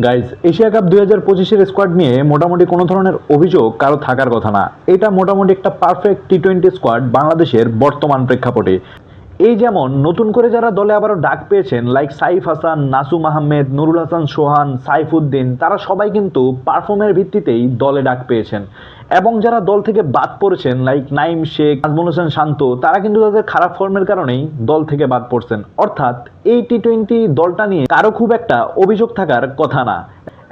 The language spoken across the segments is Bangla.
গাইজ, এশিয়া কাপ 2025-এর স্কোয়াড নিয়ে মোটামুটি কোনো ধরনের অভিযোগ কারো থাকার কথা না। এটা মোটামুটি একটা পারফেক্ট টি-20 স্কোয়াড বাংলাদেশের বর্তমান প্রেক্ষাপটে। এই যেমন নতুন করে যারা দলে আবারও ডাক পেয়েছেন, লাইক সাইফ হাসান, নাসুম আহমেদ, নুরুল হাসান সোহান, সাইফুদ্দিন, তারা সবাই কিন্তু পারফর্মের ভিত্তিতেই দলে ডাক পেয়েছেন। এবং যারা দল থেকে বাদ পড়েছেন, লাইক নাইম শেখ, নাজমুল হোসেন শান্ত, তারা কিন্তু তাদের খারাপ ফর্মের কারণেই দল থেকে বাদ পড়ছেন। অর্থাৎ এই টি-20 দলটা নিয়ে কারো খুব একটা অভিযোগ থাকার কথা না।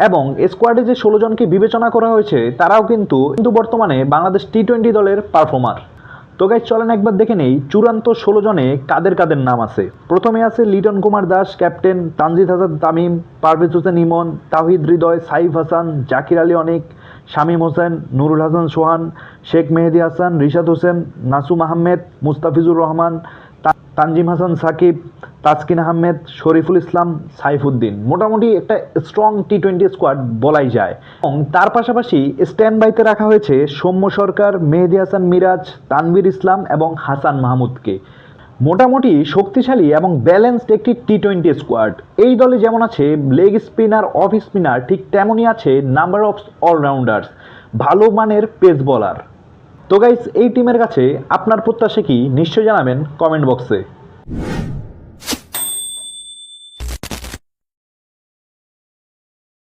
এবং স্কোয়াডে যে 16 জনকে বিবেচনা করা হয়েছে, তারাও কিন্তু বর্তমানে বাংলাদেশ টি-20 দলের পারফর্মার। তো গাইস, চলেন একবার দেখে নেই চূড়ান্ত 16 জনে কাদের কাদের নাম আছে। প্রথমে আছে লিটন কুমার দাস ক্যাপ্টেন, তানজিদ হাসান তামিম, পারভেজ হোসেন ইমন, তাওহিদ হৃদয়, সাইফ হাসান, জাকির আলী অনিক, শামীম হোসেন, নুরুল হাসান সোহান, শেখ মেহেদী হাসান, রিশাদ হোসেন, নাসুম আহমেদ, মুস্তাফিজুর রহমান, তানজিম হাসান সাকিব, তাসকিন আহমেদ, শরীফুল ইসলাম, সাইফুদ্দিন। মোটামুটি একটা স্ট্রং টি-20 স্কোয়াড বলাই যায়। এবং তার পাশাপাশি স্ট্যান্ড বাইতে রাখা হয়েছে সৌম্য সরকার, মেহেদী হাসান মিরাজ, তানভীর ইসলাম এবং হাসান মাহমুদকে। মোটামুটি শক্তিশালী এবং ব্যালেন্সড একটি টি-20 স্কোয়াড। এই দলে যেমন আছে লেগ স্পিনার, অফ স্পিনার, ঠিক তেমনই আছে নাম্বার অফ অলরাউন্ডার্স, ভালো মানের পেস বলার। তো গাইস, এই টিমের কাছে আপনার প্রত্যাশা কি নিশ্চয়ই জানাবেন কমেন্ট বক্সে।